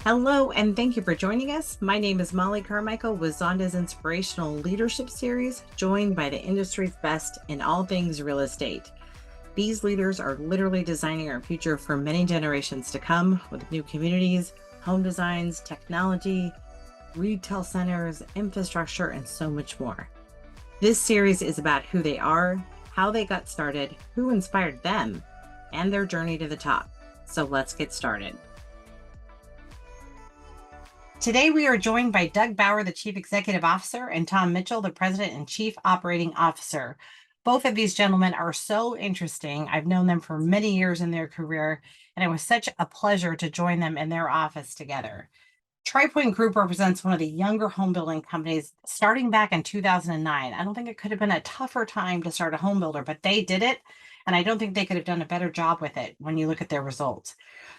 Hello, and thank you for joining us. My name is Mollie Carmichael with Zonda's Inspirational Leadership Series, joined by the industry's best in all things real estate. These leaders are literally designing our future for many generations to come with new communities, home designs, technology, retail centers, infrastructure, and so much more. This series is about who they are, how they got started, who inspired them, and their journey to the top. So let's get started. Today, we are joined by Doug Bauer, the Chief Executive Officer, and Tom Mitchell, the President and Chief Operating Officer. Both of these gentlemen are so interesting. I've known them for many years in their career, and it was such a pleasure to join them in their office together. TriPoint Group represents one of the younger home building companies starting back in 2009. I don't think it could have been a tougher time to start a home builder, but they did it. And I don't think they could have done a better job with it when you look at their results.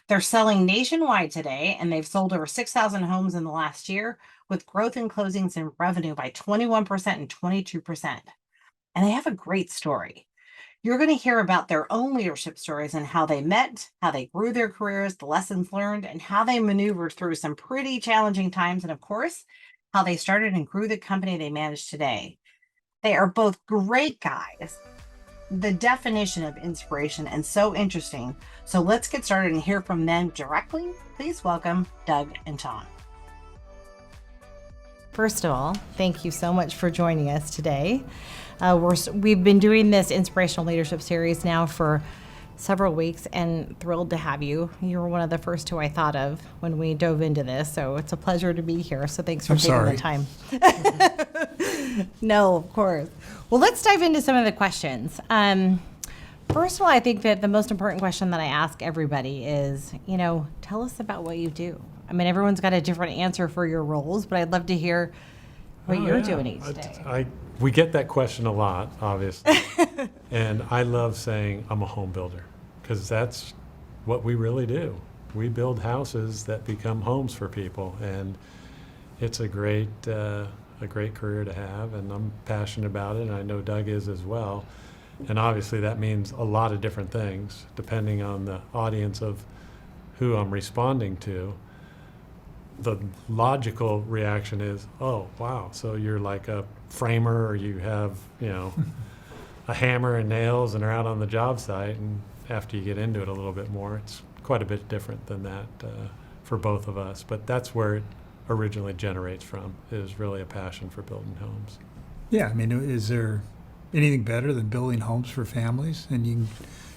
They're selling nationwide today, and they've sold over 6,000 homes in the last year, with growth in closings and revenue by 21% and 22%. And they have a great story. You're going to hear about their own leadership stories and how they met, how they grew their careers, the lessons learned, and how they maneuvered through some pretty challenging times. And of course, how they started and grew the company they manage today. They are both great guys, the definition of inspiration, and so interesting. So let's get started and hear from them directly. Please welcome Doug and Tom. First of all, thank you so much for joining us today. We've been doing this Inspirational Leadership Series now for several weeks, and thrilled to have you. You were one of the first who I thought of when we dove into this, so it's a pleasure to be here. So thanks for taking the time. No, of course. Well, let's dive into some of the questions. First of all, I think that the most important question that I ask everybody is, tell us about what you do. I mean, everyone's got a different answer for your roles, but I'd love to hear what you're doing each day. We get that question a lot, obviously. And I love saying I'm a home builder, because that's what we really do. We build houses that become homes for people, and it's a great career to have, and I'm passionate about it, and I know Doug is as well. And obviously that means a lot of different things, depending on the audience of who I'm responding to. The logical reaction is, oh, wow, so you're like a framer, or you have, a hammer and nails and are out on the job site. And after you get into it a little bit more, it's quite a bit different than that for both of us. But that's where it originally generates from, is really a passion for building homes. Yeah, I mean, is there anything better than building homes for families? And you can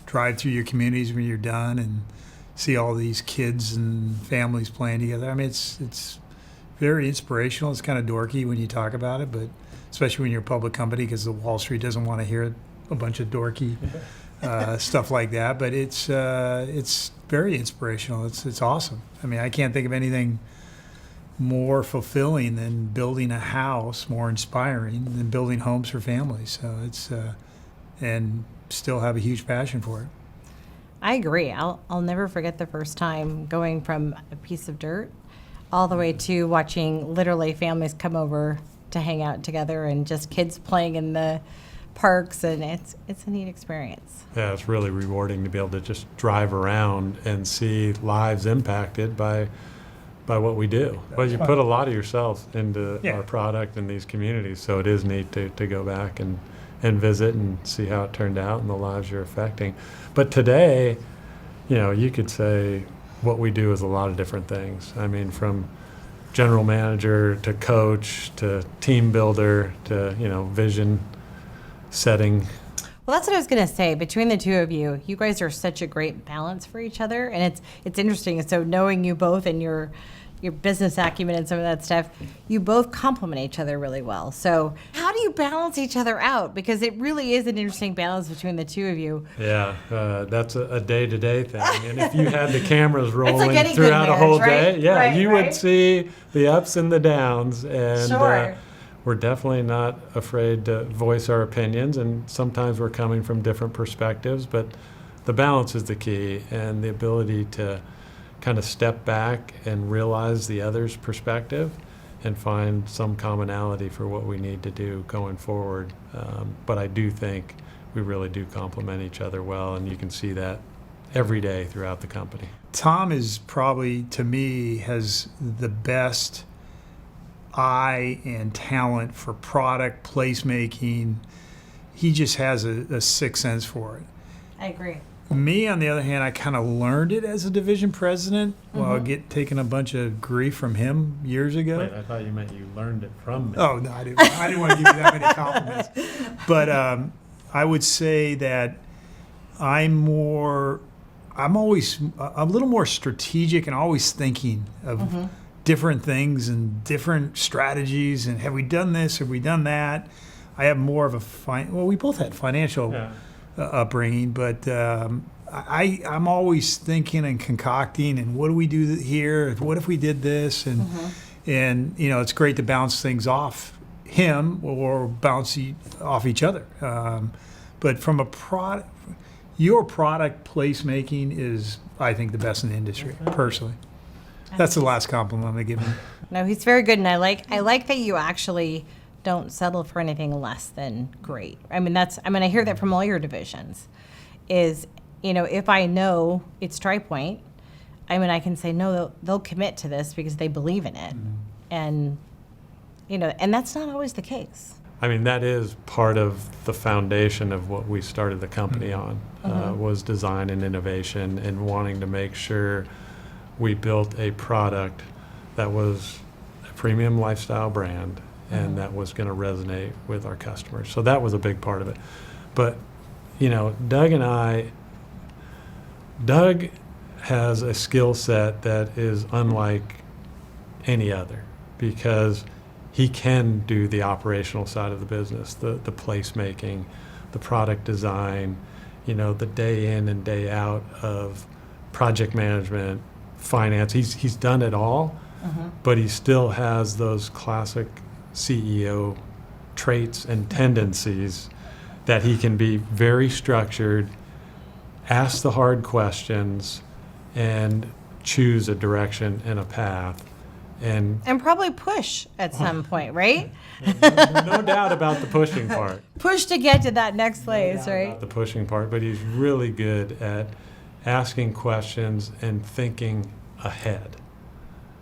drive through your communities when you're done and see all these kids and families playing together. I mean, it's very inspirational. It's kind of dorky when you talk about it, but especially when you're a public company, because the Wall Street doesn't want to hear a bunch of dorky stuff like that. But it's very inspirational. It's awesome. I mean, I can't think of anything more fulfilling than building a house, more inspiring than building homes for families. So it's and still have a huge passion for it. I agree. I'll never forget the first time going from a piece of dirt all the way to watching literally families come over to hang out together, and just kids playing in the parks, and it's a neat experience. Yeah, it's really rewarding to be able to just drive around and see lives impacted by what we do. But you put a lot of yourself into our product in these communities, so it is neat to go back and visit and see how it turned out and the lives you're affecting. But today, you could say what we do is a lot of different things. I mean, from general manager to coach to team builder to, vision setting. Well, that's what I was going to say. Between the two of you, you guys are such a great balance for each other, and it's interesting. So knowing you both and your business acumen and some of that stuff, you both complement each other really well. So how do you balance each other out? Because it really is an interesting balance between the two of you. Yeah, that's a day-to-day thing. And if you had the cameras rolling like throughout a whole day, you would see the ups and the downs. And sure. We're definitely not afraid to voice our opinions, and sometimes we're coming from different perspectives, but the balance is the key, and the ability to kind of step back and realize the other's perspective and find some commonality for what we need to do going forward. But I do think we really do complement each other well, and you can see that every day throughout the company. Tom is probably, to me, has the best eye and talent for product placemaking. He just has a sixth sense for it. I agree. Me, on the other hand, I kind of learned it as a division president while Mm-hmm. taking a bunch of grief from him years ago. Wait, I thought you meant you learned it from me. Oh, no, I didn't want to give you that many compliments. But I would say that I'm always a little more strategic and always thinking of different things and different strategies. And have we done this? Have we done that? I have more of well, we both had financial Yeah. upbringing, but I'm always thinking and concocting, and what do we do here? What if we did this? And you know, it's great to bounce things off him or bounce off each other. But from a product, your product placemaking is, I think, the best in the industry, personally. That's the last compliment I'm gonna give him. No, he's very good, and I like that you actually don't settle for anything less than great. I hear that from all your divisions. Is, you know, if I know it's TriPoint, I can say no, they'll commit to this because they believe in it, and you know, and that's not always the case. I mean, that is part of the foundation of what we started the company on, was design and innovation and wanting to make sure we built a product that was a premium lifestyle brand and that was going to resonate with our customers. So that was a big part of it. But, you know, Doug has a skill set that is unlike any other because he can do the operational side of the business, the placemaking, the product design, you know, the day in and day out of project management, finance. He's done it all, but he still has those classic CEO traits and tendencies that he can be very structured, ask the hard questions, and choose a direction and a path. And probably push at some point, right? no doubt about the pushing part. Push to get to that next place, No doubt right? about the pushing part, but he's really good at asking questions and thinking ahead.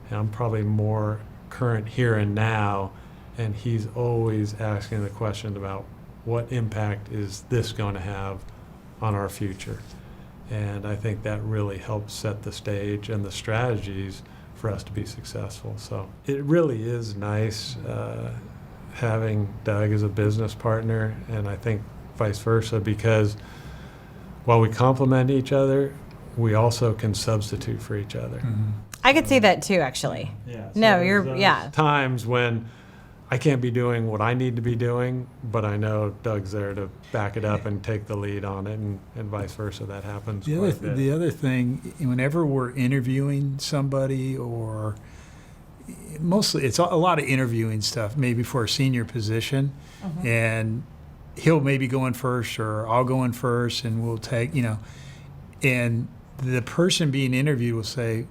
And I'm probably more current here and now, and he's always asking the question about what impact is this going to have on our future. And I think that really helps set the stage and the strategies for us to be successful. So it really is nice having Doug as a business partner, and I think vice versa, because while we complement each other, we also can substitute for each other. I could see that too, actually. Yeah. No, there's you're, those yeah. times when I can't be doing what I need to be doing, but I know Doug's there to back it up and take the lead on it, and vice versa. That happens quite a bit. The other thing, whenever we're interviewing somebody, or mostly it's a lot of interviewing stuff, maybe for a senior position, and he'll maybe go in first or I'll go in first, and we'll take, you know, and the person being interviewed will say,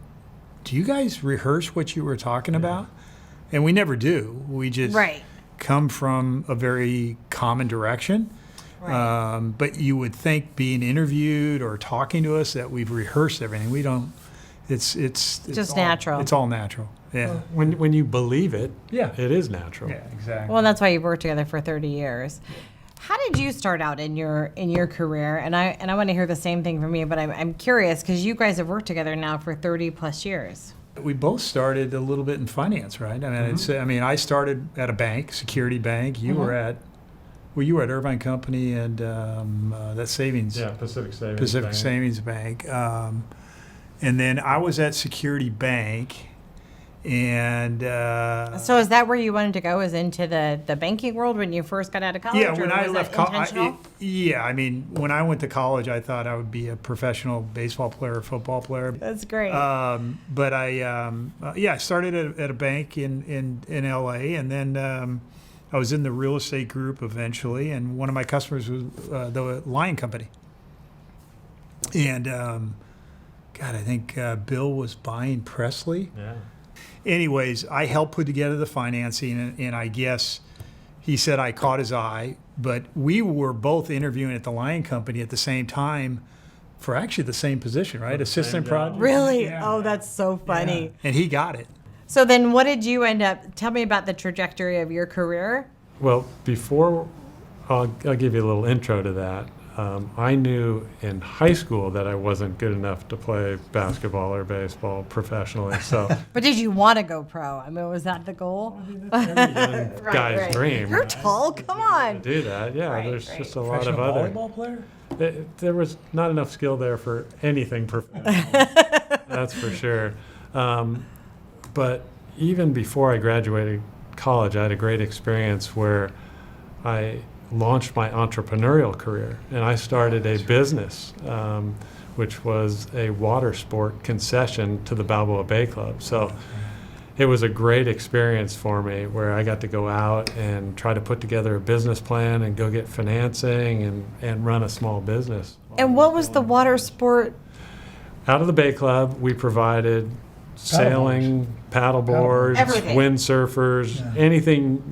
do you guys rehearse what you were talking about? And we never do. We just come from a very common direction. Right. But you would think being interviewed or talking to us that we've rehearsed everything. We don't. It's just all, natural. It's all natural. Yeah. When you believe it, Yeah. it is natural. Yeah. Exactly. Well, and that's why you've worked together for 30 years. How did you start out in your career? And I want to hear the same thing from you, but I'm curious because you guys have worked together now for 30 plus years. We both started a little bit in finance, right? I mean, I started at a bank, Security Bank. You were at, you were at Irvine Company and that savings. Yeah, Pacific Savings Pacific Bank. Savings Bank. And then I was at Security Bank, and So is that where you wanted to go? Is into the banking world when you first got out of college? yeah, when or I was left that college, intentional? I mean, when I went to college, I thought I would be a professional baseball player, or football player. That's great. But I started at a bank in LA, and then I was in the real estate group eventually, and one of my customers was the Lion Company. And God, I think Bill was buying Presley. Yeah. Anyways, I helped put together the financing, and I guess he said I caught his eye. But we were both interviewing at the Lion Company at the same time for actually the same position, right? the same Assistant job. project. Really? Yeah. Oh, that's so funny. Yeah. And he got it. So then what did you end up, tell me about the trajectory of your career. Well, before, I'll give you a little intro to that. I knew in high school that I wasn't good enough to play basketball or baseball professionally. So But did you want to go pro? I mean, was that the goal? guy's right. dream. You're tall, come To on. do that, yeah. Right, There's right. just a lot of Professional other. volleyball player? There was not enough skill there for anything professional. That's for sure. But even before I graduated college, I had a great experience where I launched my entrepreneurial career, and I started a business, which was a water sport concession to the Balboa Bay Club. So it was a great experience for me where I got to go out and try to put together a business plan and go get financing and run a small business. And what was the water sport? Out of the Bay Club, we provided sailing, paddleboards, Everything. windsurfers, Yeah. anything,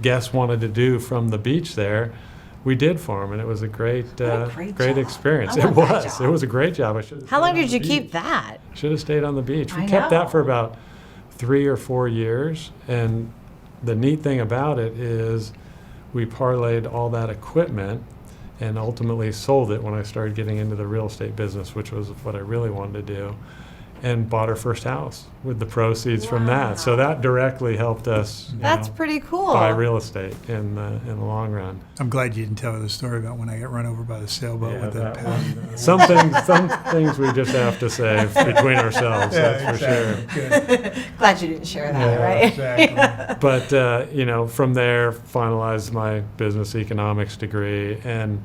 guests wanted to do from the beach there, we did for them, and it was a great, What a great great job. experience. I It love that was. job. It was a great job. How long did you keep that? Should have stayed on the beach. We I kept know. that for about 3 or 4 years, and the neat thing about it is we parlayed all that equipment and ultimately sold it when I started getting into the real estate business, which was what I really wanted to do, and bought our first house with the proceeds from that. So that directly helped us That's pretty cool. buy real estate in the long run. I'm glad you didn't tell the story about when I got run over by the sailboat with the that paddle. one, some things we just have to save between ourselves, that's for sure. Good. Glad you didn't share that, Yeah, right? exactly. But from there, finalized my business economics degree, and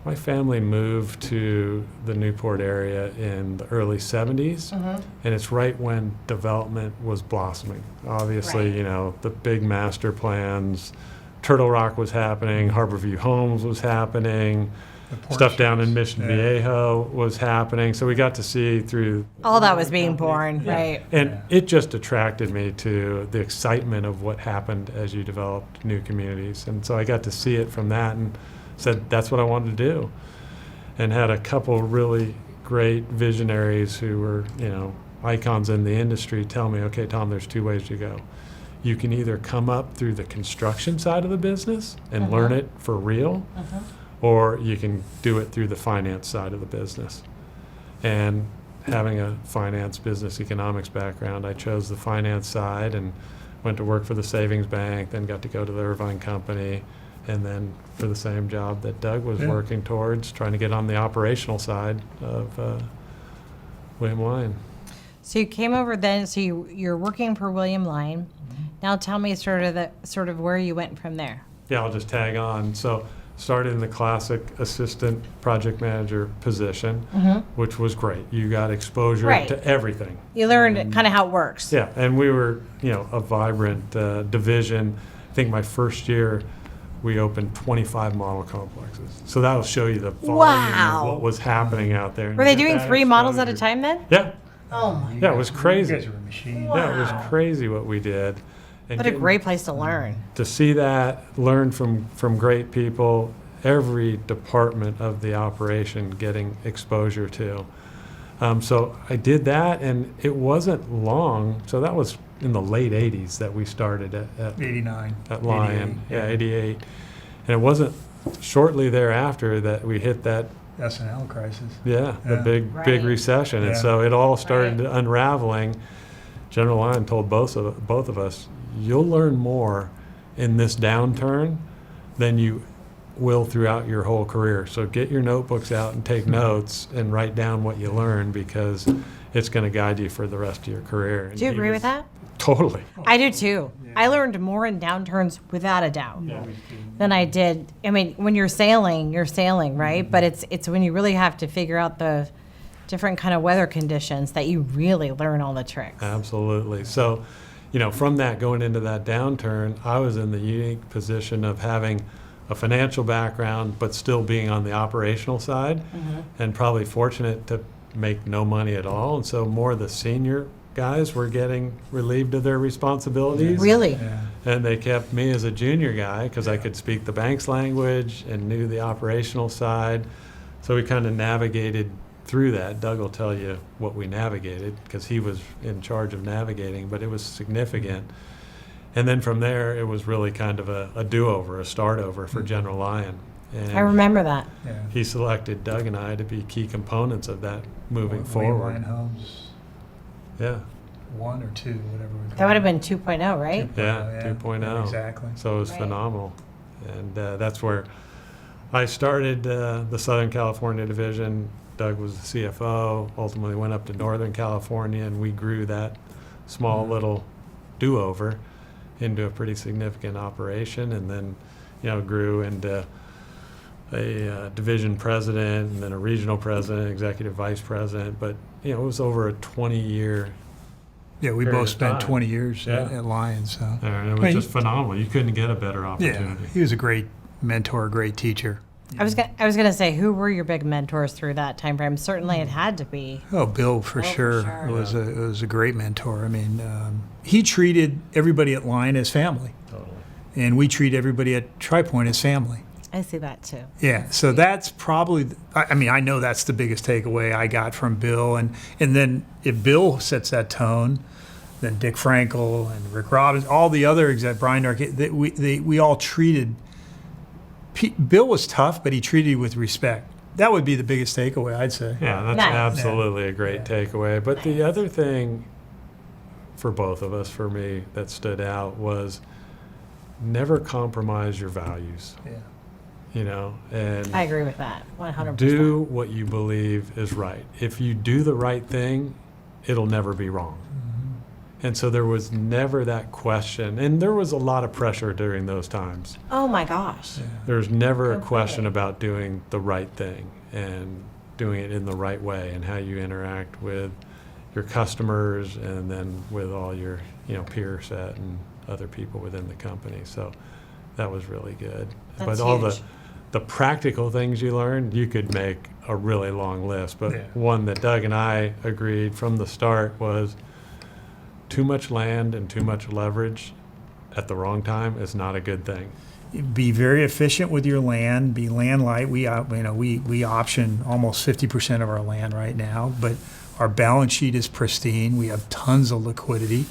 my family moved to the Newport area in the early 70s, and it's right when development was blossoming. Obviously, Right. the big master plans, Turtle Rock was happening, Harborview Homes was happening, The porch stuff down in house. Mission Yeah. Viejo was happening. So we got to see through All that was being born, Yeah. right? And Yeah. it just attracted me to the excitement of what happened as you developed new communities. And so I got to see it from that and said, that's what I wanted to do. And had a couple really great visionaries who were, icons in the industry tell me, okay, Tom, there's 2 ways to go. You can either come up through the construction side of the business and learn it for real, or you can do it through the finance side of the business. And having a finance business economics background, I chose the finance side and went to work for the savings bank, then got to go to the Irvine Company, and then for the same job that Doug was Yeah. working towards, trying to get on the operational side of William Lyon. So you came over then, so you're working for William Lyon. Now tell me sort of where you went from there. Yeah, I'll just tag on. So started in the classic assistant project manager position, which was great. You got exposure Right. to everything. You learned kind of how it works. Yeah, and we were, a vibrant division. I think my first year, we opened 25 model complexes. So that'll show you the volume Wow. of what was happening out there. Were they doing 3 models at a time then? Yeah, Oh my. yeah, it was You crazy. guys were a machine. Yeah, it was crazy what we did. And What a getting great place to learn. to see that, learn from great people, every department of the operation getting exposure to. So I did that, and it wasn't long. So that was in the late 80s that we started at 89. Lion. 88, Yeah, 88. And it wasn't shortly thereafter that we hit that, S&L crisis. the Yeah. big Right. recession. And Yeah. so it all started Right. unraveling. General Lyon told both of us, you'll learn more in this downturn than you will throughout your whole career. So get your notebooks out and take notes and write down what you learn, because it's going to guide you for the rest of your career. And Do you he agree was- with that? Totally. I do too. I learned more in downturns without a doubt than I did. I mean, when you're sailing, right? But it's when you really have to figure out the different kind of weather conditions that you really learn all the tricks. Absolutely. So, from that going into that downturn, I was in the unique position of having a financial background, but still being on the operational side, and probably fortunate to make no money at all. And so more of the senior guys were getting relieved of their responsibilities. Really? Yeah. And they kept me as a junior guy because I could speak the bank's language and knew the operational side. So we kind of navigated through that. Doug will tell you what we navigated because he was in charge of navigating, but it was significant. And then from there, it was really kind of a do-over, a start-over for General Lion. And I remember that. Yeah. he selected Doug and I to be key components of that moving Wayne forward. Line Homes, Yeah, 1 or 2, whatever we call That would have it. been 2.0, right? yeah, 2.0. Exactly. So it was Right. phenomenal. And that's where I started the Southern California division. Doug was the CFO, ultimately went up to Northern California, and we grew that small little do-over into a pretty significant operation, and then, grew into a division president, and then a regional president, executive vice president. But, it was over a 20-year, Yeah, we period both of spent time. 20 years Yeah. at Lions. So. and it was Right. just phenomenal. You couldn't get a better Yeah, opportunity. he was a great mentor, great teacher. I was gonna say, who were your big mentors through that time frame? Certainly, it had to be. Oh, Bill, for Oh, for sure. sure. It was a great mentor. I mean, he treated everybody at Lion as family, Totally. and we treat everybody at TriPoint as family. I see that too. Yeah, so that's probably, I know that's the biggest takeaway I got from Bill. And then if Bill sets that tone, then Dick Frankel and Rick Robbins, all the other Brian Dark, we all treated, Bill was tough, but he treated you with respect. That would be the biggest takeaway, I'd say. Yeah, that's Nice. absolutely a great Yeah. takeaway. But the other thing for both of us, for me, that stood out was never compromise your values, Yeah. and I agree with that 100%. do what you believe is right. If you do the right thing, it'll never be wrong. And so there was never that question. And there was a lot of pressure during those times. Oh my gosh. There's never a Okay. question about doing the right thing and doing it in the right way and how you interact with your customers and then with all your peer set and other people within the company. So that was really good. That's but all huge. the practical things you learned, you could make a really long list. But Yeah. one that Doug and I agreed from the start was too much land and too much leverage at the wrong time is not a good thing. Be very efficient with your land. Be land light. We option almost 50% of our land right now, but our balance sheet is pristine. We have tons of liquidity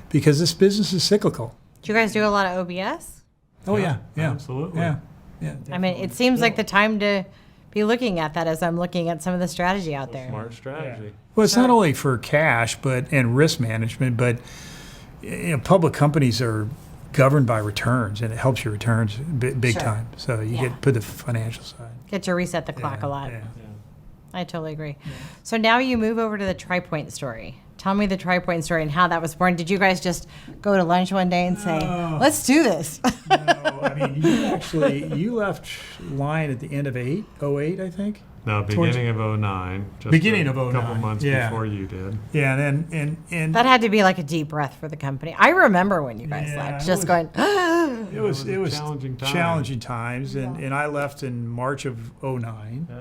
because this business is cyclical. Do you guys do a lot of OBS? Oh yeah, Absolutely. yeah. I mean, it seems like the time to be looking at that as I'm looking at some of the strategy out there. Smart strategy. Well, it's Sure. not only for cash, and risk management, but public companies are governed by returns, and it helps your returns big Sure. time. So you Yeah. get put the financial side. Get to reset the clock a lot. Yeah. I totally agree. So now you move over to the TriPoint story. Tell me the TriPoint story and how that was born. Did you guys just go to lunch one day and say, let's do this? No, I mean, you left Lion at the end of 08, I think. No, beginning of 09. Just Beginning a of couple 09, months yeah. before you did. Yeah, and That had to be like a deep breath for the company. I remember when you guys Yeah, left, it just was- going, it was a challenging time. challenging times, and I left in March of 09. Yeah.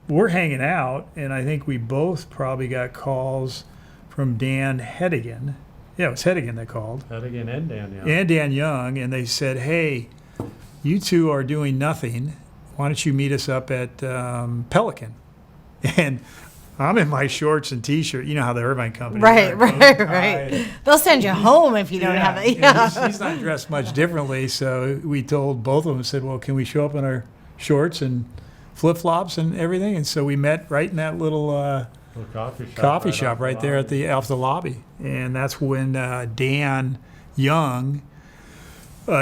We're hanging out, and I think we both probably got calls from Dan Hedigan. Yeah, it was Hedigan that called. Hedigan and Danielle. And Dan Young, and they said, hey, you two are doing nothing. Why don't you meet us up at Pelican? And I'm in my shorts and T-shirt. You know how the Irvine Company. right, wear a right, bow tie. right. They'll send you home if you don't have it. Yeah. He's not dressed much differently. So we told both of them, said, well, can we show up in our shorts and flip-flops and everything? And so we met right in that little Little coffee right shop off right there off the lobby. And that's when Dan Young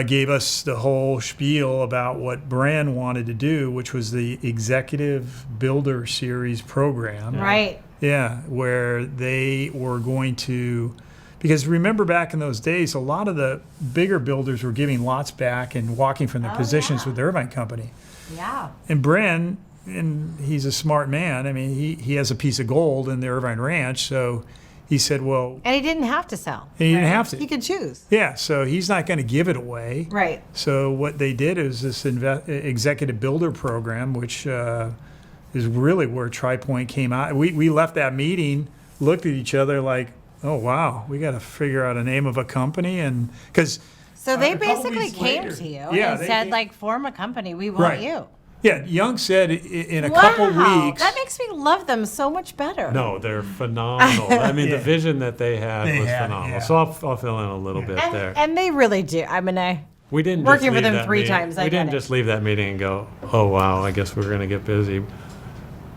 gave us the whole spiel about what Bren wanted to do, which was the Executive Builder Series program. Right. Yeah, where they were going to, because remember back in those days, a lot of the bigger builders were giving lots back and walking from their positions yeah. with the Irvine Company. Yeah. And Bren, and he's a smart man. I mean, he has a piece of gold in the Irvine Ranch, so he said, well, And he didn't have to sell. and he didn't have He to. could choose. Yeah, so he's not going to give it away. Right. So what they did is this executive builder program, which is really where TriPoint came out. We left that meeting, looked at each other like, oh, wow, we got to figure out a name of a company. And because So they a couple basically weeks came later- to you Yeah, and they said, came- like, form a company. We want Right. you. Yeah, Young said in a couple weeks. That makes me love them so much better. No, they're phenomenal. I mean, Yeah. the vision that they had They was had it, phenomenal. yeah. So I'll fill in a little bit there. And they really do. I mean, We didn't working just with leave them that 3 meeting- times, I We get didn't it. just leave that meeting and go, oh, wow, I guess we're going to get busy.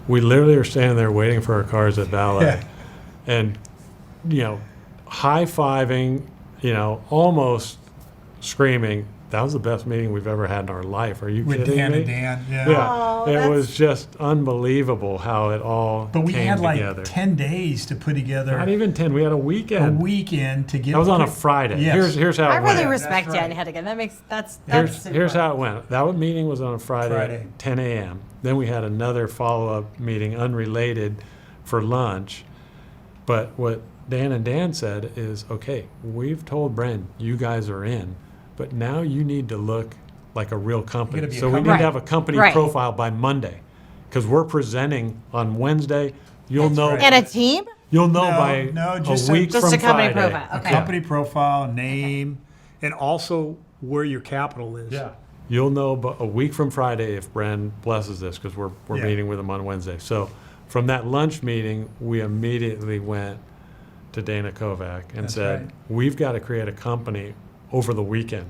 We literally are standing there waiting for our cars at valet. Yeah. And, high-fiving, almost screaming, that was the best meeting we've ever had in our life. Are you With kidding Dan me? and Dan, yeah. Yeah, Oh, it that's- was just unbelievable how it all But we came had like together. 10 days to put together Not even 10, we had a a weekend. weekend to get. That was on a Friday. Yes. Here's how I it really went. respect That's Dan right. Hedigan. That's Here's super. how it went. That meeting was on a Friday, Friday. at 10 a.m. Then we had another follow-up meeting, unrelated, for lunch. But what Dan and Dan said is, okay, we've told Bren, you guys are in, but now you need to look like a real company. gotta be a So we need company. to have a company Right. profile by Monday, because we're presenting on Wednesday. You'll know. right. And a team? You'll know No, by no, a just a- week Just from a company Friday. profile. A Okay. company profile, name, and also where your capital is. Yeah. You'll know a week from Friday if Bren blesses this, because we're Yeah. meeting with him on Wednesday. So from that lunch meeting, we immediately went to Dana Kovac and That's said, right. we've got to create a company over the weekend.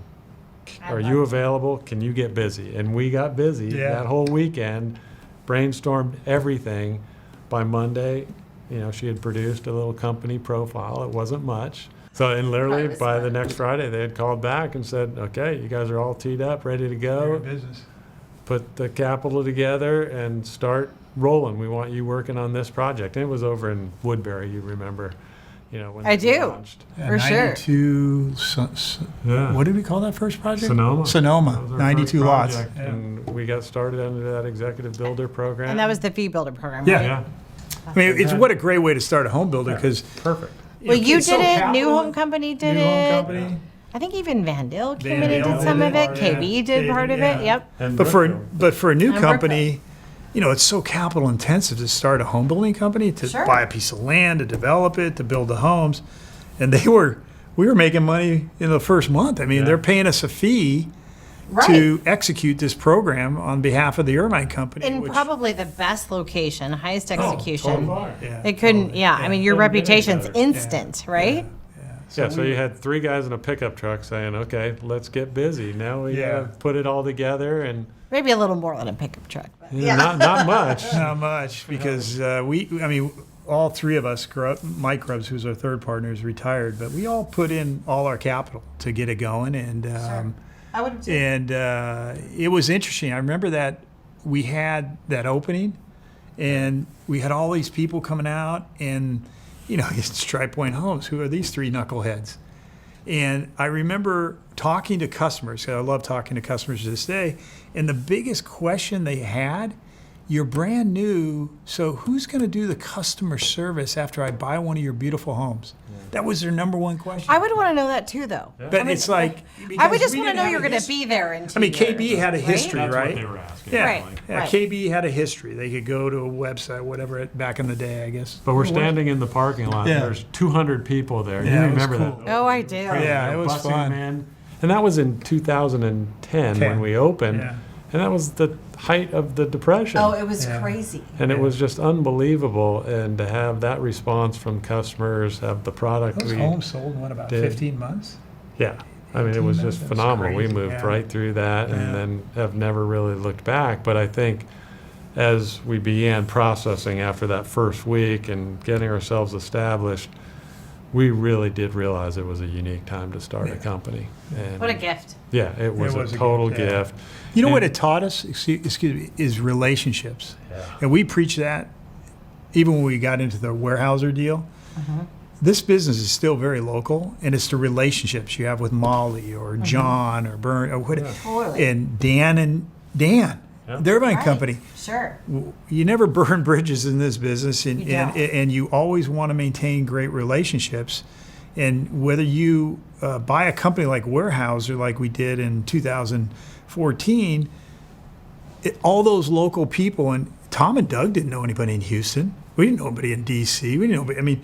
Are you available? Can you get busy? And we got busy Yeah. that whole weekend, brainstormed everything. By Monday, she had produced a little company profile. It wasn't much. So, and literally was by the smart. next Friday, they had called back and said, okay, you guys are all teed up, ready to You're go. in business. Put the capital together and start rolling. We want you working on this project. And it was over in Woodbury, you remember, when I it do. launched. Yeah, For sure. 92, Yeah. what did we call that first project? Sonoma. Sonoma, That was our 92 first lots. project, Yeah. And we got started under that executive builder program. And that was the fee builder program, Yeah. right? Yeah, I mean, it's what a great way to start a home builder because. perfect. Well, you did it. New Home Company did New it. Home Company. I think even Van Dale came Van in and Dale did some did of it, it. yeah. KB did part of Yeah. it. Yep. And But Brookfield. for a new And company, it's so capital intensive to start a home building company, to Sure. buy a piece of land, to develop it, to build the homes. And we were making money in the first month. I mean, Yeah. they're paying us a fee to execute this program on behalf of the Irvine Company. In which- probably the best location, highest Oh, execution. yeah. It couldn't, yeah. I mean, your Couldn't get any reputation's better. instant, right? Yeah, so you had 3 guys in a pickup truck saying, okay, let's get busy. Now we Yeah. put it all together and Maybe a little more than a pickup truck. But not much. Not much, because all 3 of us, Mike Grubbs, who's our third partner, is retired, but we all put in all our capital to get it going. And I would too. And it was interesting. I remember that we had that opening, and we had all these people coming out, and it's TriPoint Homes. Who are these 3 knuckleheads? And I remember talking to customers. I love talking to customers to this day. And the biggest question they had, you're brand new, so who's going to do the customer service after I buy one of your beautiful homes? That was their number one question. I would want to know that too, though. But it's like, I would because just we want to didn't know have you're a going to history. be there in 2 I mean, KB years, had a right? history, That's right? what they were asking. Yeah, Right, yeah. right. KB had a history. They could go to a website, whatever, back in the day, I guess. But we're standing in the parking lot. Yeah. There's 200 people there. Yeah, You it was remember cool. that? Oh, I do. Yeah, it was Busing fun. them in. And that was in 2010 when we opened. Yeah. And that was the height of the Depression. Oh, it was Yeah. crazy. And it was just unbelievable. And to have that response from customers, have the product Those we homes sold in what, about did. 15 months? Yeah. I mean, it was 18 just months, that's phenomenal. We crazy, moved yeah. right through that Yeah. and then have never really looked back. But I think as we began processing after that first week and getting ourselves established, we really did realize it was a unique time to start a company. And What a gift. yeah, it was was a a total gift, yeah. gift. You know what And- it taught us, excuse me, is relationships. Yeah. And we preach that even when we got into the Warehouser deal. This business is still very local, and it's the relationships you have with Mollie or John or Bern or whatever. Totally. And Dan, Yeah. the Irvine Right. Company. Sure. You never burn bridges in this business, and, You and, don't. and you always want to maintain great relationships. And whether you buy a company like Warehouser, like we did in 2014, all those local people, and Tom and Doug didn't know anybody in Houston. We didn't know anybody in D.C. We didn't know anybody. I mean,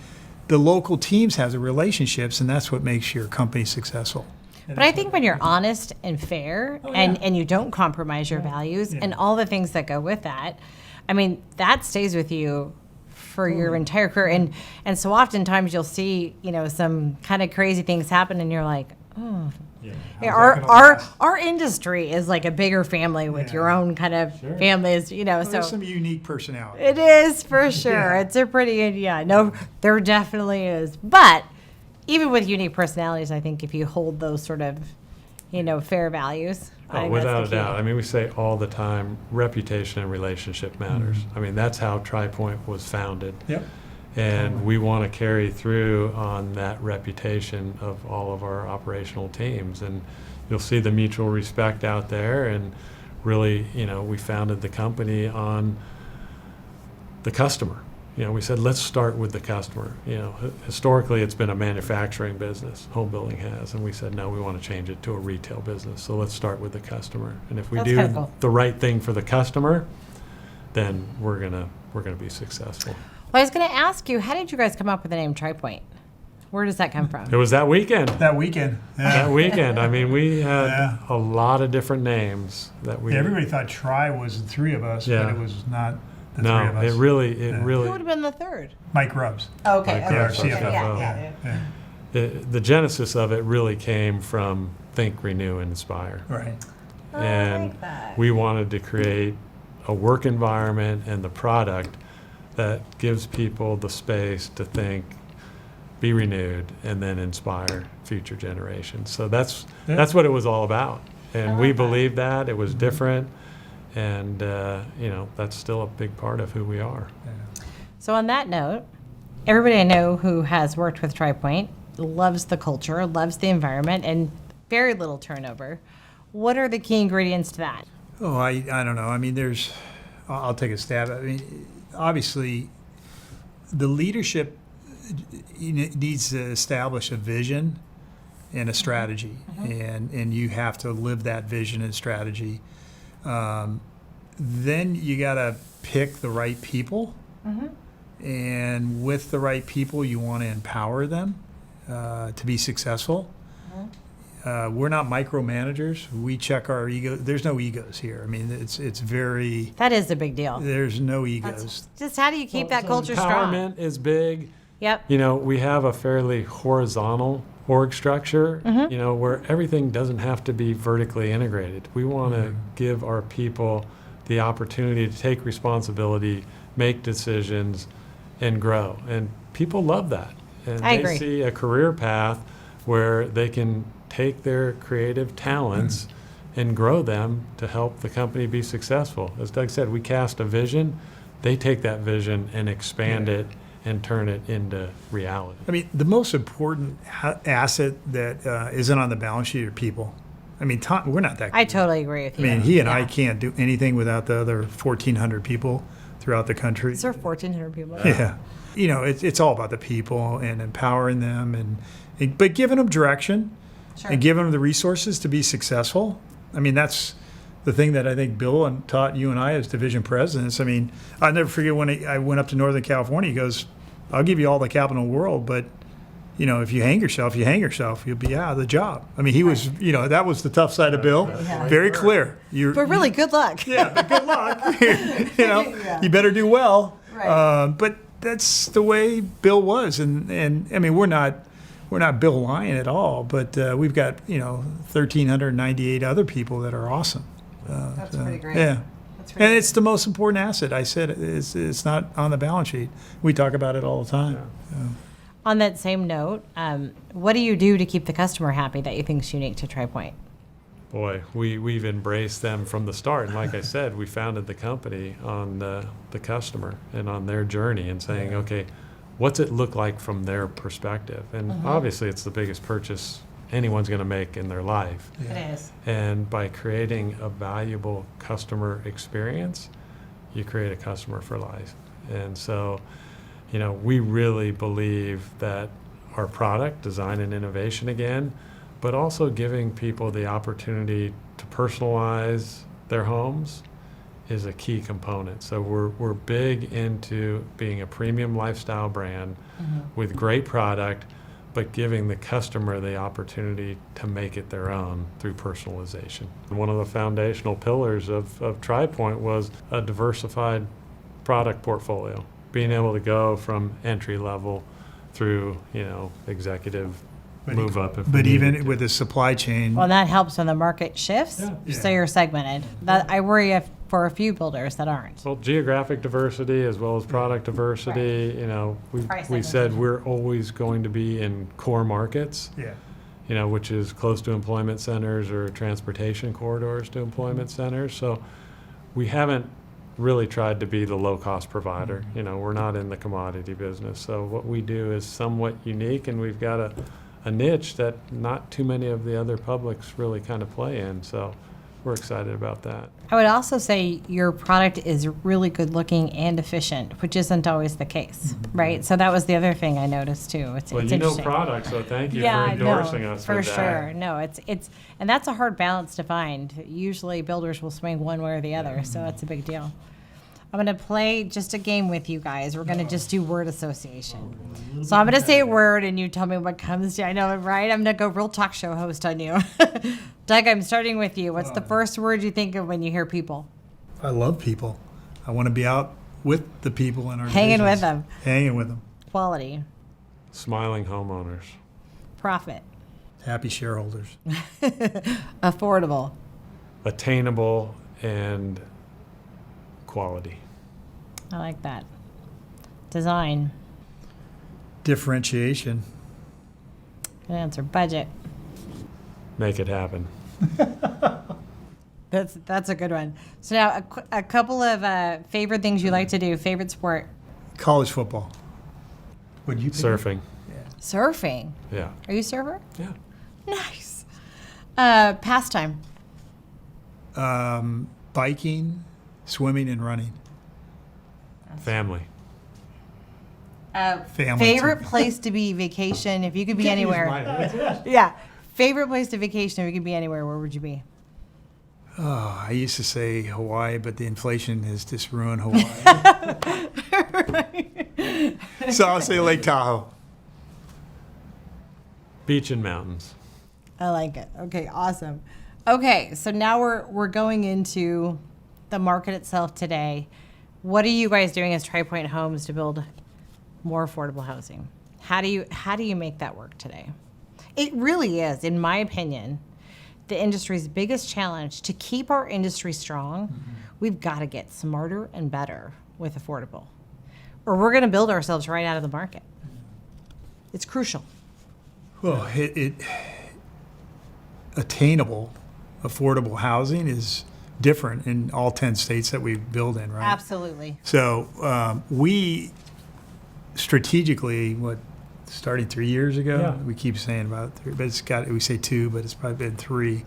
the local teams have the relationships, and that's what makes your company successful. But I think when you're honest and fair and you don't compromise your values and all the things that go with that, I mean, that stays with you for your entire career. And so oftentimes you'll see, some kind of crazy things happen and you're like, oh. Yeah, our industry is like a bigger family with your own kind of families, Well, so there's some unique personality. it is for sure. Yeah. It's a pretty, no, there definitely is. But even with unique personalities, I think if you hold those sort of, fair values, I Oh, think without a that's the key. doubt. I mean, we say all the time, reputation and relationship matters. I mean, that's how TriPoint was founded. Yep. And we want to carry through on that reputation of all of our operational teams. And you'll see the mutual respect out there. And really, we founded the company on the customer. We said, let's start with the customer. Historically, it's been a manufacturing business, home building has. And we said, no, we want to change it to a retail business. So let's start with the customer. And if we That's do kinda cool. the right thing for the customer, then we're gonna be successful. Well, I was going to ask you, how did you guys come up with the name TriPoint? Where does that come from? It was that weekend. That weekend. That weekend. I mean, we had Yeah. a lot of different names that we. Everybody thought Tri was the three of us, Yeah. but it was not the No, three of us. it really. Who would have been the third? Mike Rubbs. Okay. Like our our CFO. CFO. The genesis of it really came from Think, Renew, and Inspire. Right. And like that. we wanted to create a work environment and the product that gives people the space to think, be renewed, and then inspire future generations. So that's what it was all about. And we believed that. It was different. And, that's still a big part of who we are. So on that note, everybody I know who has worked with TriPoint loves the culture, loves the environment, and very little turnover. What are the key ingredients to that? Oh, I don't know. I mean, I'll take a stab. I mean, obviously, the leadership needs to establish a vision and a strategy, and you have to live that vision and strategy. Then you got to pick the right people, and with the right people, you want to empower them to be successful. We're not micromanagers. We check our ego. There's no egos here. I mean, it's very. That is a big deal. There's no egos. Just how do you keep that culture strong? Empowerment is big. Yep. We have a fairly horizontal org structure, where everything doesn't have to be vertically integrated. We want to give our people the opportunity to take responsibility, make decisions, and grow. And people love that. And I they agree. see a career path where they can take their creative talents and grow them to help the company be successful. As Doug said, we cast a vision. They take that vision and expand it and turn it into reality. I mean, the most important asset that isn't on the balance sheet are people. I mean, Tom, we're not that. I totally agree with I you. mean, he and I can't do anything without the other 1,400 people throughout the country. Is there 1,400 people? Yeah, it's all about the people and empowering them, but giving them direction and giving them the resources to be successful. I mean, that's the thing that I think Bill taught you and I as division presidents. I mean, I'll never forget when I went up to Northern California. He goes, "I'll give you all the capital in the world, but if you hang yourself, you'll be out of the job." I mean, he was, that was the tough side of Bill. Very clear. But really, good luck. Yeah, but good luck. You better do well. Right. But that's the way Bill was, and I mean, we're not Bill Lyon at all, but we've got 1,398 other people that are awesome. That's pretty great. Yeah. That's And it's the most important asset. I said it's not on the balance sheet. We talk about it all the time. On that same note, what do you do to keep the customer happy that you think is unique to TriPoint? Boy, we've embraced them from the start. And like I said, we founded the company on the customer and on their journey and saying, okay, what's it look like from their perspective? And obviously it's the biggest purchase anyone's going to make in their life. It is. And by creating a valuable customer experience, you create a customer for life. And so, we really believe that our product, design and innovation again, but also giving people the opportunity to personalize their homes is a key component. So we're big into being a premium lifestyle brand with great product, but giving the customer the opportunity to make it their own through personalization. One of the foundational pillars of TriPoint was a diversified product portfolio, being able to go from entry level through, executive move up. If we But needed even to. with the supply chain, Well, that helps when the market shifts, Yeah. so you're segmented. That I worry for a few builders that aren't. Well, geographic diversity as well as product diversity, Price we said segmentation. we're always going to be in core markets, yeah, which is close to employment centers or transportation corridors to employment centers. So we haven't really tried to be the low-cost provider. We're not in the commodity business. So what we do is somewhat unique, and we've got a niche that not too many of the other publics really kind of play in. So we're excited about that. I would also say your product is really good looking and efficient, which isn't always the case, right? So that was the other thing I noticed too. It's Well, interesting. product, so thank you Yeah, for I know, endorsing us for with that. sure. No, it's and that's a hard balance to find. Usually builders will swing one way or the other, so it's a big deal. I'm going to play just a game with you guys. We're going to just do word association. So I'm going to say a word and you tell me what comes to you. I know, right? I'm going to go real talk show host on you. Doug, I'm starting with you. What's the first word you think of when you hear people? I love people. I want to be out with the people in our Hanging divisions. with them. Hanging with them. Quality. Smiling homeowners. Profit. Happy shareholders. Affordable. Attainable and quality. I like that. Design. Differentiation. Good answer. Budget. Make it happen. That's a good one. So now a couple of favorite things you like to do. Favorite sport. College football. Would you pick? Surfing. Surfing. Yeah. Are you a surfer? Yeah. Nice. Pastime. Biking, swimming, and running. Family. Family. Favorite place to be vacation if you could be anywhere. Yeah. Favorite place to vacation if you could be anywhere. Where would you be? Oh, I used to say Hawaii, but the inflation has just ruined Hawaii. So I'll say Lake Tahoe. Beach and mountains. I like it. Okay, awesome. Okay, so now we're going into the market itself today. What are you guys doing as TriPoint Homes to build more affordable housing? How do you make that work today? It really is, in my opinion, the industry's biggest challenge to keep our industry strong. Mm-hmm. We've got to get smarter and better with affordable, or we're going to build ourselves right out of the market. It's crucial. Well, attainable, affordable housing is different in all 10 states that we build in, right? Absolutely. So we strategically, starting 3 years ago, Yeah. we keep saying about 3, but we say 2, but it's probably been 3.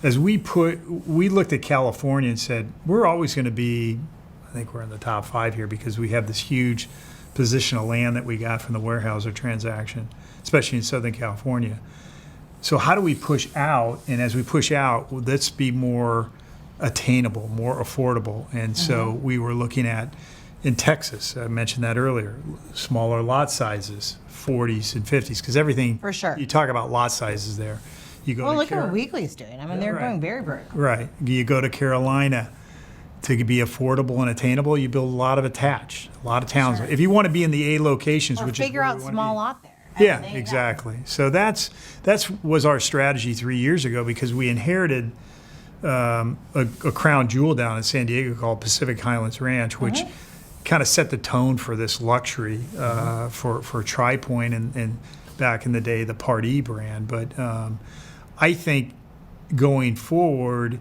As we looked at California and said, we're always going to be, I think we're in the top 5 here because we have this huge position of land that we got from the Weyerhaeuser transaction, especially in Southern California. So how do we push out? And as we push out, let's be more attainable, more affordable. And so we were looking at, in Texas, I mentioned that earlier, smaller lot sizes, 40s and 50s, because everything, For sure. you talk about lot sizes there. You go Well, to look at Car- what Weekly's doing. I mean, they're right. going very vertical. Right. You go to Carolina, to be affordable and attainable, you build a lot of attached, a lot of towns. Sure. If you want to be in the A locations, Or which figure is where out we wanna small be. lot there. Yeah, There you go. exactly. So that's was our strategy 3 years ago because we inherited a crown jewel down in San Diego called Pacific Highlands Ranch, which kind of set the tone for this luxury for TriPoint and back in the day the Part E brand. But I think going forward,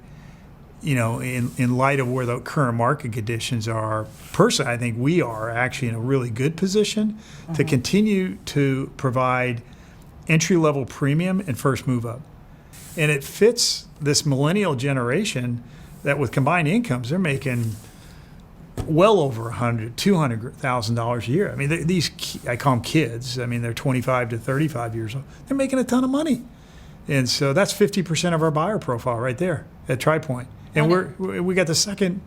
in light of where the current market conditions are, personally, I think we are actually in a really good position to continue to provide entry-level premium and first move up. And it fits this millennial generation that with combined incomes, they're making well over $200,000 a year. I mean, I call them kids. I mean, they're 25 to 35 years old. They're making a ton of money. And so that's 50% of our buyer profile right there at TriPoint. And we got the second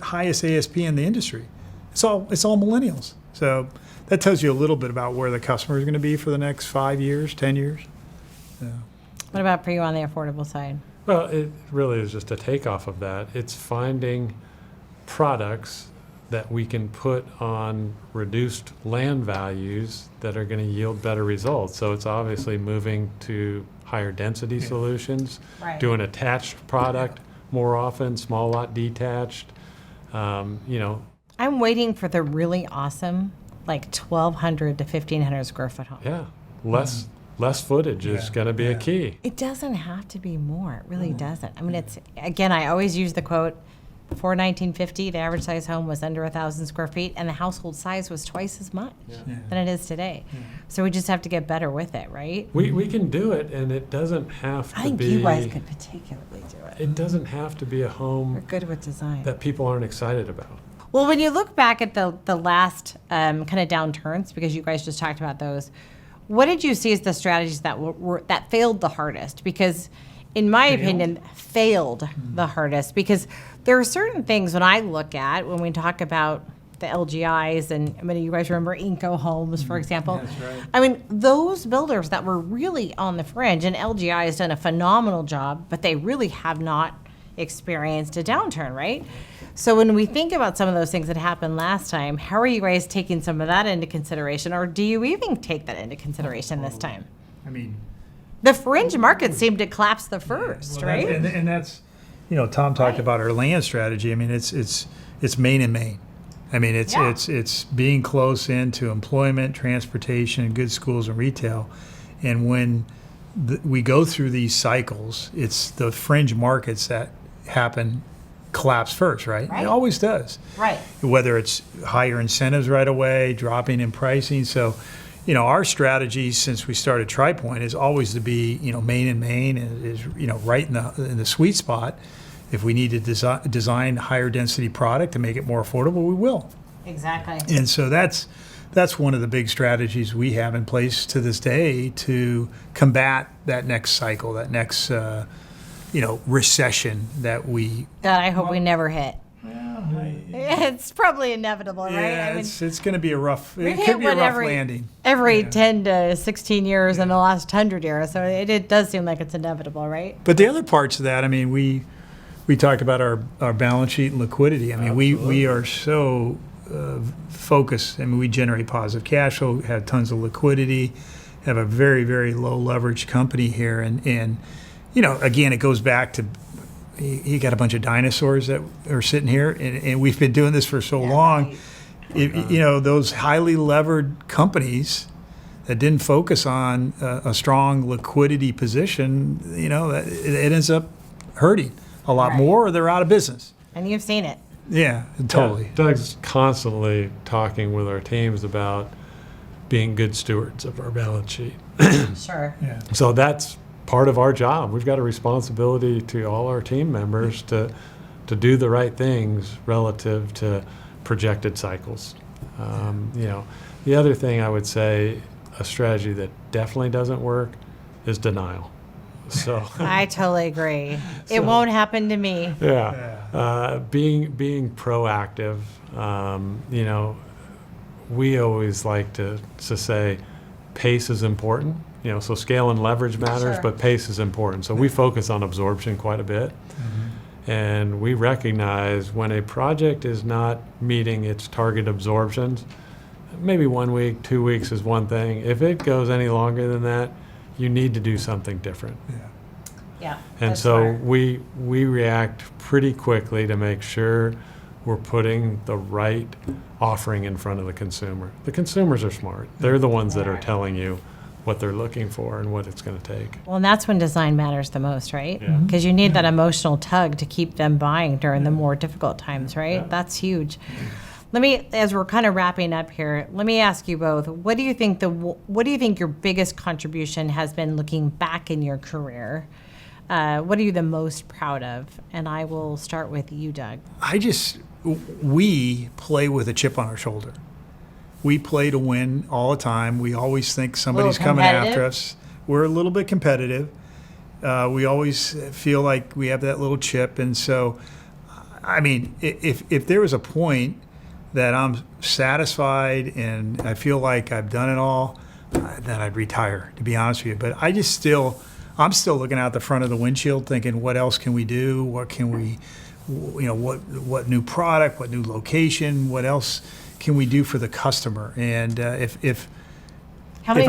highest ASP in the industry. It's all millennials. So that tells you a little bit about where the customer is going to be for the next 5 years, 10 years. What about for you on the affordable side? Well, it really is just a takeoff of that. It's finding products that we can put on reduced land values that are going to yield better results. So it's obviously moving to higher density solutions, Right. doing attached product more often, small lot detached. You know, I'm waiting for the really awesome, like 1,200 to 1,500 square foot home. yeah, less footage is Yeah, going to be a yeah. key. It doesn't have to be more. It really doesn't. I mean, it's, again, I always use the quote, before 1950, the average size home was under 1,000 square feet, and the household size was twice as much than it is today. So we just have to get better with it, right? We can do it, and it doesn't have to I think be. you guys could particularly do it. It doesn't have to be a We're home good with design. that people aren't excited about. Well, when you look back at the last kind of downturns, because you guys just talked about those, what did you see as the strategies that that failed the hardest? Because, in my opinion, failed the hardest. Because there are certain things when I look at when we talk about the LGIs, and I mean, you guys remember Inco Homes, for example. That's right. I mean, those builders that were really on the fringe, and LGI has done a phenomenal job, but they really have not experienced a downturn, right? So when we think about some of those things that happened last time, how are you guys taking some of that into consideration, or do you even take that into consideration this time? I mean, The fringe market seemed to collapse the first, well, right? and that's, Tom talked about our land strategy. I mean, it's main and main. I mean, it's being close into employment, transportation, good schools, and retail. And when we go through these cycles, it's the fringe markets that collapse first, right? Right. It always does. Right. Whether it's higher incentives right away, dropping in pricing. So, our strategy since we started TriPoint is always to be, main and main is, right in the sweet spot. If we need to design higher density product to make it more affordable, we will. Exactly. And so that's one of the big strategies we have in place to this day to combat that next cycle, that next, recession that we. God, I hope we never hit. It's probably inevitable, right? Yeah, I mean, it's going to be a rough. we've It hit could be a one rough landing. every 10 to 16 years in the last 100 years. So it does seem like it's inevitable, right? But the other parts of that, I mean, we talked about our balance sheet and liquidity. I mean, we are so focused. I mean, we generate positive cash flow, have tons of liquidity, have a very, very low leverage company here. And again, it goes back to you got a bunch of dinosaurs that are sitting here, and we've been doing this for so long. Right. Those highly levered companies that didn't focus on a strong liquidity position, it ends up hurting a lot Right. more, or they're out of business. And you've seen it. Yeah, totally. Yeah, Doug's constantly talking with our teams about being good stewards of our balance sheet. Sure. Yeah. So that's part of our job. We've got a responsibility to all our team members to do the right things relative to projected cycles. The other thing I would say, a strategy that definitely doesn't work is denial. So I totally agree. It won't happen to me. being proactive. We always like to say pace is important. So scale and leverage matters, Sure. but pace is important. So we focus on absorption quite a bit. And we recognize when a project is not meeting its target absorptions, maybe 1 week, 2 weeks is one thing. If it goes any longer than that, you need to do something different. Yeah. And that's so smart. we react pretty quickly to make sure we're putting the right offering in front of the consumer. The consumers are smart. They're the ones that are telling you what they're looking for and what it's going to take. Well, and that's when design matters the most, right? Yeah. Because you need that emotional tug to keep them buying during the more difficult times, right? Yeah. That's huge. Let me, as we're kind of wrapping up here, let me ask you both: what do you think your biggest contribution has been looking back in your career? What are you the most proud of? And I will start with you, Doug. We play with a chip on our shoulder. We play to win all the time. We always think somebody's coming after us. We're a little bit competitive. We always feel like we have that little chip. And so, I mean, if there was a point that I'm satisfied and I feel like I've done it all, then I'd retire, to be honest with you. But I'm still looking out the front of the windshield thinking, what else can we do? What can we, what new product, what new location, what else can we do for the customer? And How many If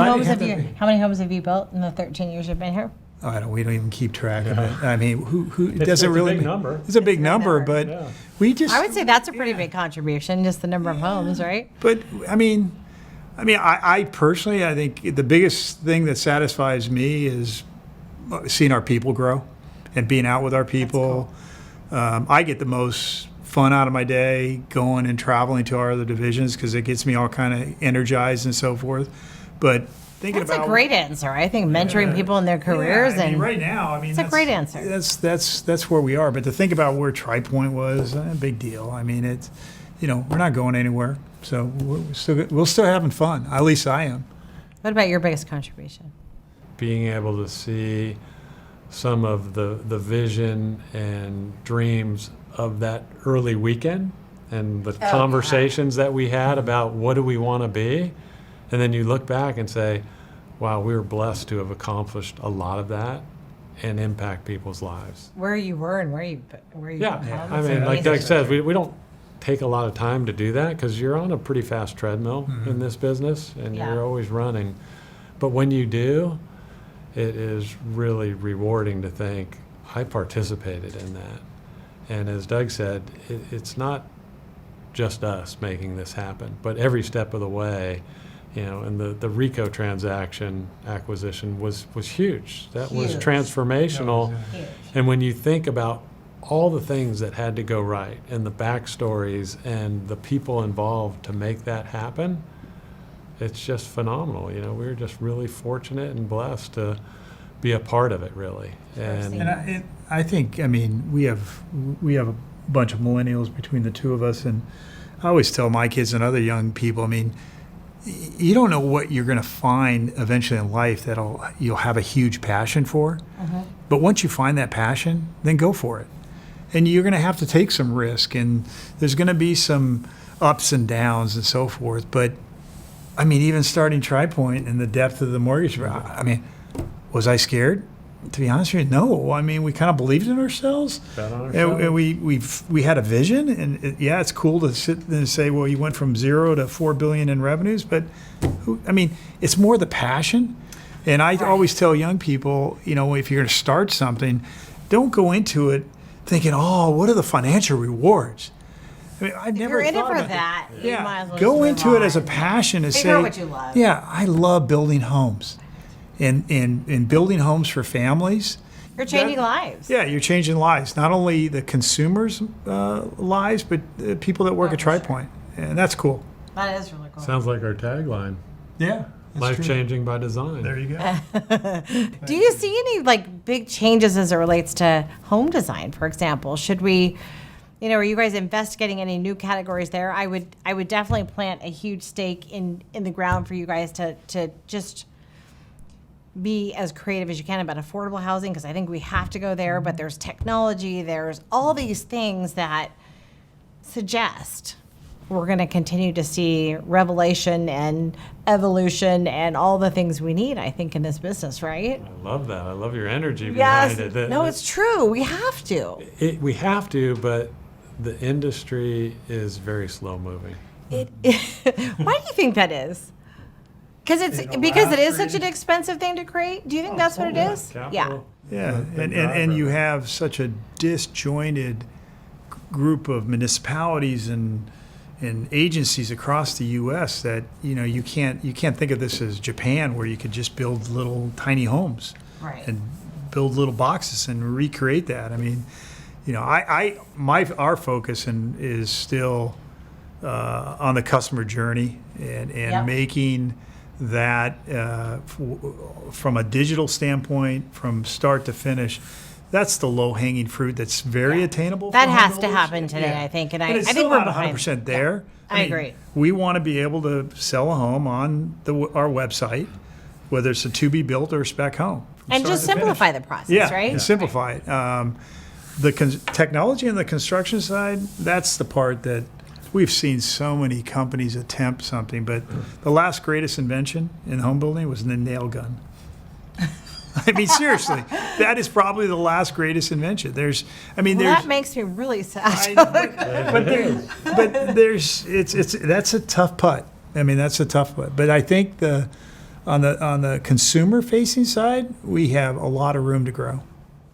I homes didn't have have you? How many homes have you built in the 13 years you've been here? we don't even keep track of it. I mean, who it It's doesn't a really. big number. It's a big number, number. but Yeah. we just. I would say that's a pretty big contribution, just the number of homes, right? But I personally, I think the biggest thing that satisfies me is seeing our people grow and being out with our people. I get the most fun out of my day going and traveling to our other divisions because it gets me all kind of energized and so forth. But thinking That's about a great answer. I think mentoring people in their careers yeah, I mean, and right now, I mean, it's a great answer. That's where we are. But to think about where TriPoint was, a big deal. I mean, it's we're not going anywhere, so we're still having fun. At least I am. What about your biggest contribution? Being able to see some of the vision and dreams of that early weekend and the conversations that we had about what do we want to be. And then you look back and say, wow, we were blessed to have accomplished a lot of that and impact people's lives. Where you were and where you Yeah, I mean, like Doug says, we don't take a lot of time to do that because you're on a pretty fast treadmill in this business and Yeah. you're always running. But when you do, it is really rewarding to think, I participated in that. And as Doug said, it's not just us making this happen, but every step of the way, and the Rico transaction acquisition was huge. That was Huge. transformational. Huge. And when you think about all the things that had to go right and the backstories and the people involved to make that happen, it's just phenomenal. We were just really fortunate and blessed to be a part of it, really. And I think, we have a bunch of millennials between the two of us, and I always tell my kids and other young people, you don't know what you're going to find eventually in life that you'll have a huge passion for. But once you find that passion, then go for it. And you're going to have to take some risk, and there's going to be some ups and downs and so forth. But even starting TriPoint and the depth of the mortgage, was I scared? To be honest with you, no. We kind of believed in ourselves. Bet on ourselves. And we had a vision, and it's cool to sit and say, well, you went from 0 to $4 billion in revenues, but it's more the passion. And I always tell young people, if you're going to start something, don't go into it thinking, oh, what are the financial rewards? I've If never you're in it thought for about that, you might as well go just into move it as a on. passion and Figure say, out what you love. yeah, I love building homes, and building homes for families. You're changing lives. Yeah, you're changing lives, not only the consumers' lives, but the people that work at for sure. TriPoint, and that's cool. That is really cool. Sounds like our tagline, Yeah, life-changing by design. There you go. Do you see any big changes as it relates to home design, for example? Should we, are you guys investigating any new categories there? I would definitely plant a huge stake in the ground for you guys to just be as creative as you can about affordable housing, because I think we have to go there, but there's technology, there's all these things that suggest we're going to continue to see revelation and evolution and all the things we need, I think, in this business, right? I love that. I love your energy Yes. behind it. No, it's true. We have to. We have to, but the industry is very slow moving. Why do you think that is? Because it is such an expensive thing to create? Do you think that's what it is? Yeah. Capital. Yeah, The and driver. you have such a disjointed group of municipalities and agencies across the U.S. that you can't think of this as Japan, where you could just build little tiny homes Right. and build little boxes and recreate that. Our focus is still on the customer journey and Yep. making that from a digital standpoint, from start to finish. That's the low-hanging fruit that's very attainable. That for has home to builders. happen today, Yeah. I think, and But I it's think still we're not behind. 100% there. I agree. We want to be able to sell a home on our website, whether it's a to-be-built or a spec home. from And start just to finish. simplify the process, Yeah, right? and simplify it. The technology on the construction side, that's the part that we've seen so many companies attempt something, but the last greatest invention in home building was the nail gun. I mean, seriously, that is probably the last greatest invention. That makes me really sad. That's a tough putt. I mean, that's a tough putt. But I think on the consumer facing side, we have a lot of room to grow.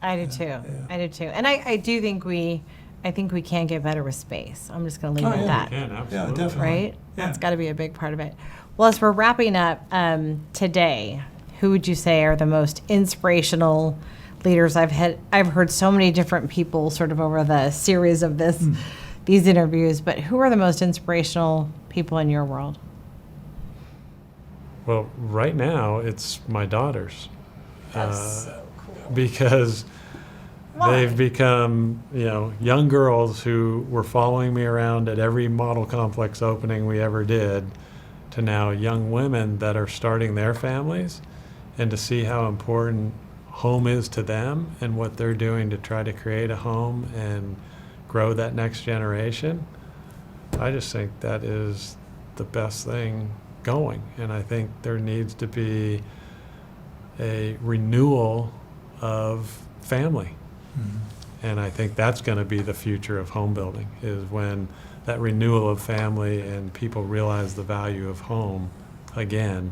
I do too. I do too. And I do think we can get better with space. I'm just going to leave it at that. We can, absolutely. Yeah, definitely. Right? Yeah. That's got to be a big part of it. Well, as we're wrapping up today, who would you say are the most inspirational leaders? I've heard so many different people sort of over the series of these interviews, but who are the most inspirational people in your world? Well, right now it's my daughters. That's so cool. Because they've become, young girls who were following me around at every model complex opening we ever did, to now young women that are starting their families, and to see how important home is to them and what they're doing to try to create a home and grow that next generation. I just think that is the best thing going. And I think there needs to be a renewal of family. Mm-hmm. And I think that's going to be the future of home building, is when that renewal of family and people realize the value of home again,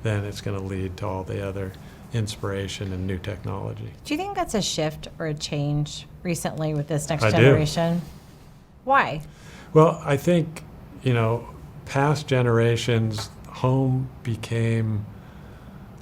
then it's going to lead to all the other inspiration and new technology. Do you think that's a shift or a change recently with this next I do. generation? Why? Well, I think, past generations, home became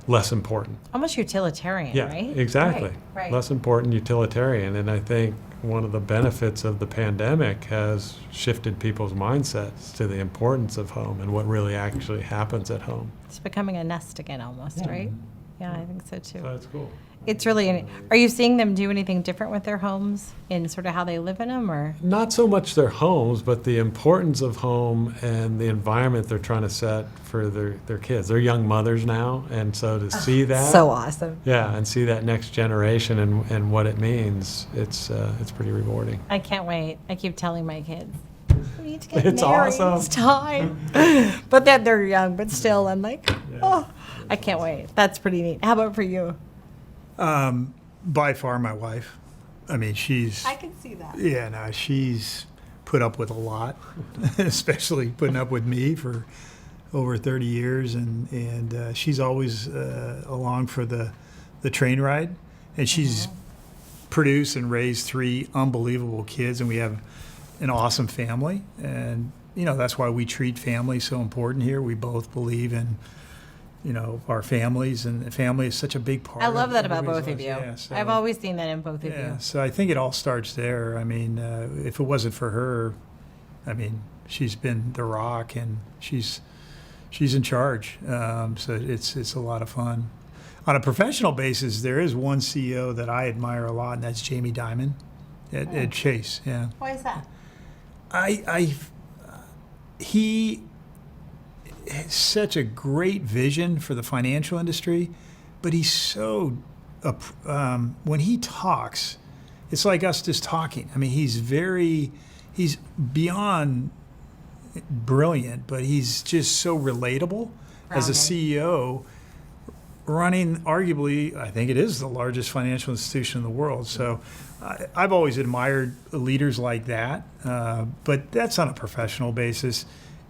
less important. Almost utilitarian, Yeah, right? exactly. Right. Less important, utilitarian. And I think one of the benefits of the pandemic has shifted people's mindsets to the importance of home and what really actually happens at home. It's becoming a nest again almost, right? Yeah, I think so too. So that's cool. It's really, are you seeing them do anything different with their homes in sort of how they live in them, or? Not so much their homes, but the importance of home and the environment they're trying to set for their kids. They're young mothers now, and so to see that. So awesome. Yeah, and see that next generation and what it means, it's pretty rewarding. I can't wait. I keep telling my kids, we need to get It's married. awesome. It's time. But then they're young, but still, I'm like, I can't wait. That's pretty neat. How about for you? By far, my wife. I mean, she's. I can see that. Yeah, no, she's put up with a lot, especially putting up with me for over 30 years, and she's always along for the train ride, and she's produced and raised 3 unbelievable kids, and we have an awesome family, and that's why we treat family so important here. We both believe in our families, and family is such a big part. I love that about everybody's both of you. lives. Yeah, so- I've always seen that in both of you. So I think it all starts there. I mean, if it wasn't for her, I mean, she's been the rock, and she's in charge. So it's a lot of fun. On a professional basis, there is one CEO that I admire a lot, and that's Jamie Dimon at Chase. Yeah, Why is that? he has such a great vision for the financial industry, but he's so when he talks, it's like us just talking. I mean, he's beyond brilliant, but he's just so relatable as a CEO running arguably, I think it is the largest financial institution in the world. So I've always admired leaders like that, but that's on a professional basis.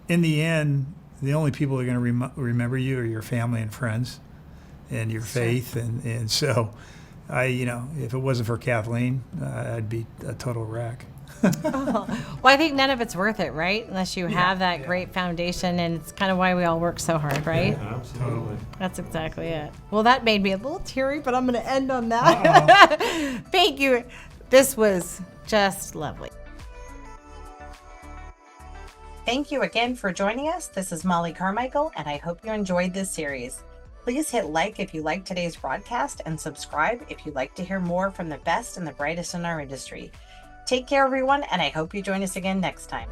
In the end, the only people that are going to remember you are your family and friends and your faith. And so, if it wasn't for Kathleen, I'd be a total wreck. Well, I think none of it's worth it, right? Unless you have that great foundation, and it's kind of why we all work so hard, right? Yeah, absolutely. That's exactly it. Well, that made me a little teary, but I'm going to end on that. Thank you. This was just lovely. Thank you again for joining us. This is Mollie Carmichael, and I hope you enjoyed this series. Please hit like if you liked today's broadcast, and subscribe if you'd like to hear more from the best and the brightest in our industry. Take care, everyone, and I hope you join us again next time.